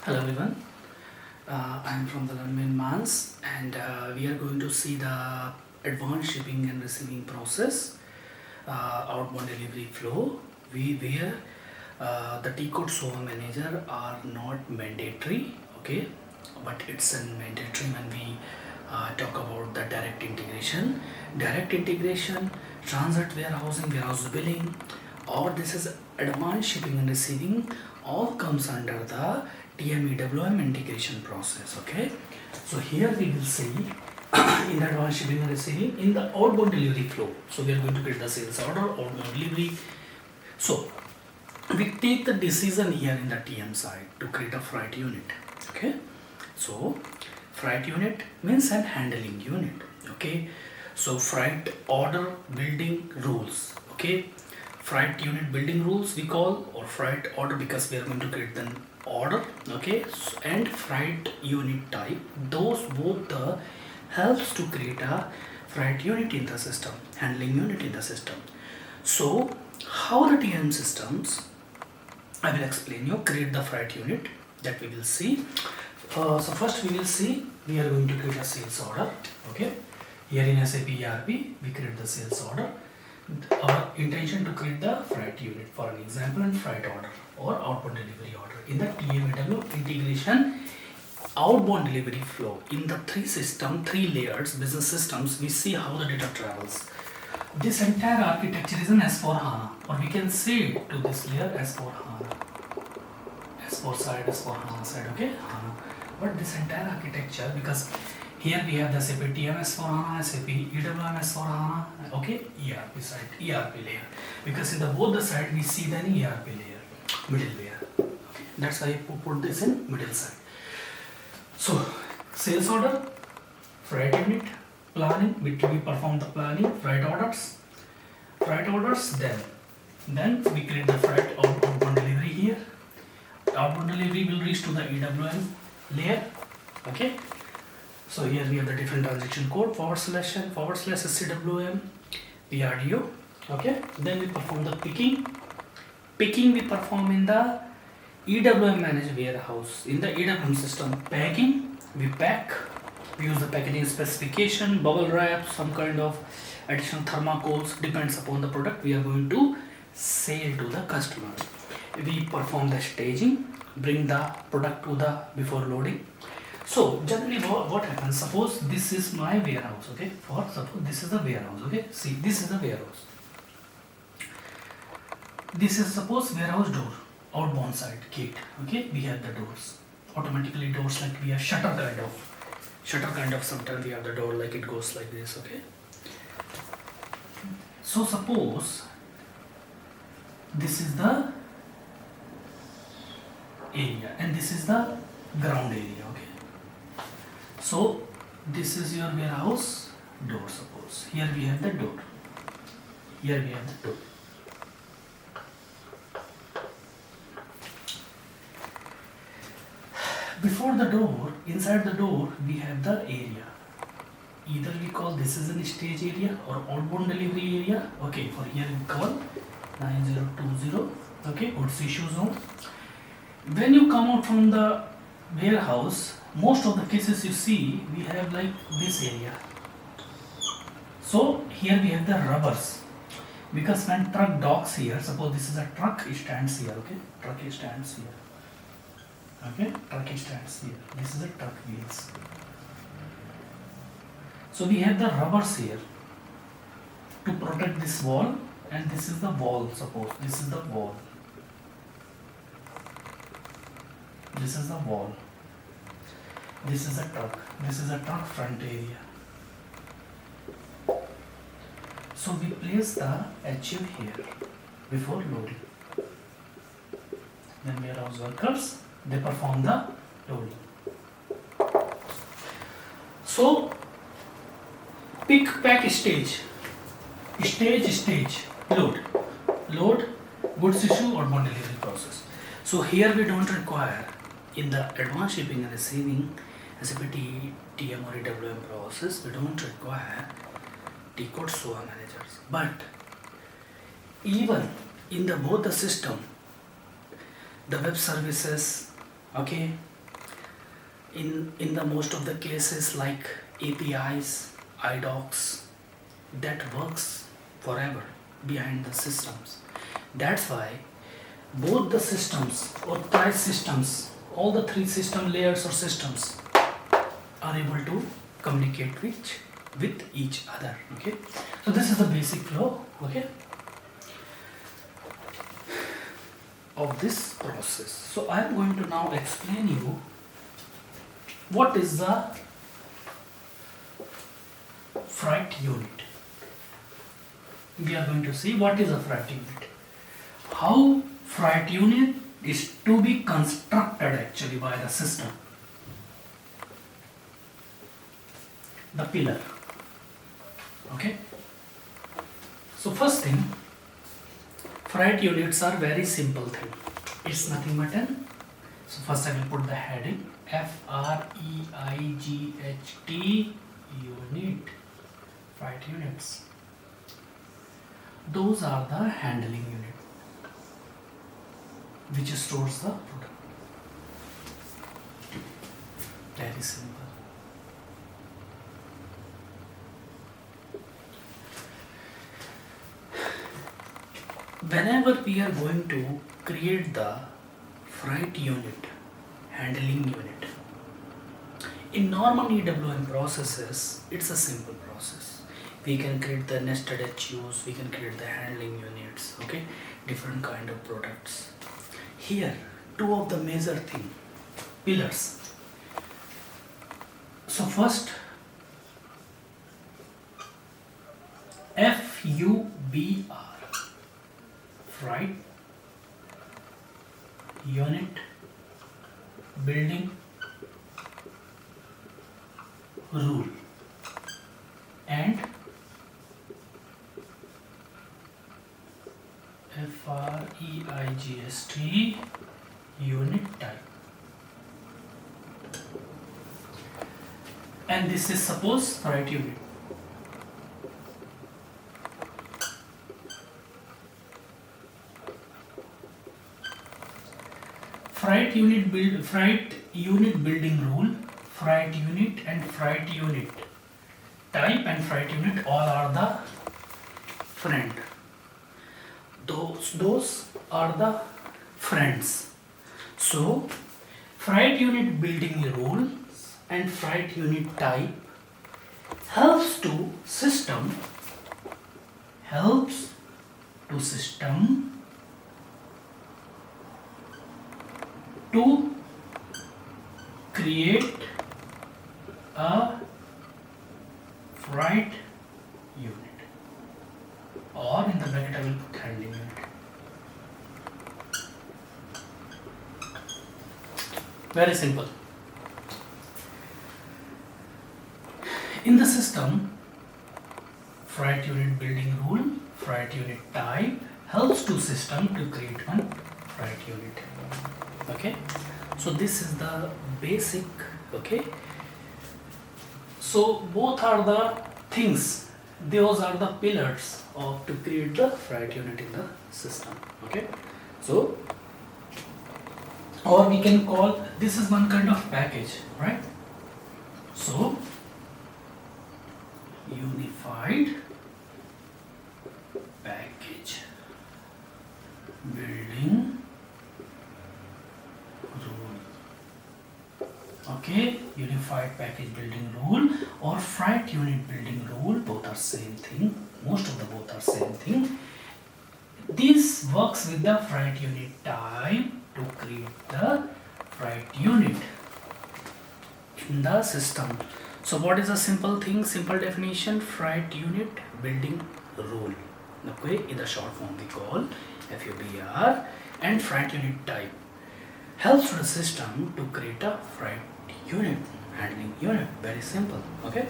Hello everyone, I am from the Learn Mans and we are going to see the advanced shipping and receiving process, outbound delivery flow, where the T-code SOA manager are not mandatory, okay, but it's a mandatory when we talk about the direct integration, transit warehousing, warehouse billing, or this is advanced shipping and receiving, all comes under the TM EWM integration process. Okay, so here we will see in the advanced shipping and receiving in the outbound delivery flow. So we are going to get the sales order, outbound delivery. So we take the decision here in the TM side to create a freight unit. Okay, so freight unit means an handling unit. Okay, so freight order building rules. Okay, freight unit building rules we call, or freight order, because we are going to create an order. Okay, and freight unit type, those both the helps to create a freight unit in the system, handling unit in the system. So how the TM systems, I will explain you, create the freight unit, that we will see. So first we will see, we are going to create a sales order. Okay, here in SAP ERP we create the sales order. Our intention to create the freight unit, for an example, and freight order or outbound delivery order. In the TMEW integration outbound delivery flow, in the three layers business systems, we see how the data travels. This entire architecture is an S4 HANA, or we can say to this layer S4 HANA, S4 side, S4 HANA side, okay, HANA. But this entire architecture, because here we have the SAP TM S4 HANA, SAP EWM S4 HANA, okay, ERP side, ERP layer. Because in the both the side we see the ERP layer, middle layer. Okay, that's why I put this in middle side. So sales order, freight unit, planning, we perform the planning, freight orders, then we create the freight outbound delivery here. Outbound delivery will reach to the EWM layer. Okay. So here we have the different transaction code, / SCWM, PRDO. Okay. Then we perform the picking. Picking we perform in the EWM managed warehouse. In the EWM system, packing, we pack. We use the packaging specification, bubble wrap, some kind of additional thermocols, depends upon the product we are going to sell to the customer. We perform the staging, bring the product to the before loading. So generally what happens, suppose this is my warehouse, okay, for suppose this is the warehouse, okay, see this is the warehouse, this is suppose warehouse door, outbound side gate, okay, we have the doors, automatically doors, like we have shutter kind of, sometimes we have the door like it goes like this. Okay, so suppose this is the area and this is the ground area. Okay, so this is your warehouse door. Suppose here we have the door, here we have the door. Before the door, inside the door, we have the area. Either we call this is an stage area or outbound delivery area. Okay, for here we call 9020. Okay, goods issue zone. When you come out from the warehouse, most of the cases you see, we have like this area. So here we have the rubbers. Because when truck docks here, suppose this is a truck, it stands here. Okay, truck stands here. Okay, truck stands here. This is a truck wheels. So we have the rubbers here to protect this wall, and this is the wall. Suppose this is the wall. This is the wall. This is a truck. This is a truck front area. So we place the HU here before loading. Then warehouse workers, they perform the loading. So pick, pack, stage, load, goods issue, outbound delivery process. So here we don't require, in the advanced shipping and receiving SAP TM or EWM process, we don't require T-code SOA managers. But even in the both the system, the web services, okay, in the most of the cases like APIs, IDOCs, that works forever behind the systems. That's why both the systems or tri-systems, all the three system layers or systems are able to communicate with each other. Okay, so this is the basic flow, okay, of this process. So I am going to now explain you what is the freight unit. We are going to see what is a freight unit, how freight unit is to be constructed actually by the system. The pillar. Okay. So first thing, freight units are very simple thing. It's nothing but an. So first I will put the heading FREIGHT unit. Freight units. Those are the handling unit which stores the product. Very simple. Whenever we are going to create the freight unit, handling unit, in normal EWM processes, it's a simple process. We can create the nested HUs, we can create the handling units, okay, different kind of products. Here, two of the major thing, pillars. So first, FUBR, freight unit building rule, and FREIGST unit type. And this is suppose freight unit. Freight unit building rule, freight unit and freight unit type and freight unit all are the friend. Those are the friends. So freight unit building rule and freight unit type helps to system to create a freight unit, or in the bracket I will put handling unit. Very simple. In the system, freight unit building rule, freight unit type helps to system to create one freight unit. Okay, so this is the basic. Okay, so both are the things, those are the pillars of to create the freight unit in the system. Okay, so or we can call this is one kind of package, right? So unified package building rule. Okay, unified package building rule or freight unit building rule, both are same thing. Most of the both are same thing. This works with the freight unit type to create the freight unit in the system. So what is a simple thing, simple definition? Freight unit building rule. Okay, in the short form we call FUBR, and freight unit type helps the system to create a freight unit, handling unit. Very simple. Okay.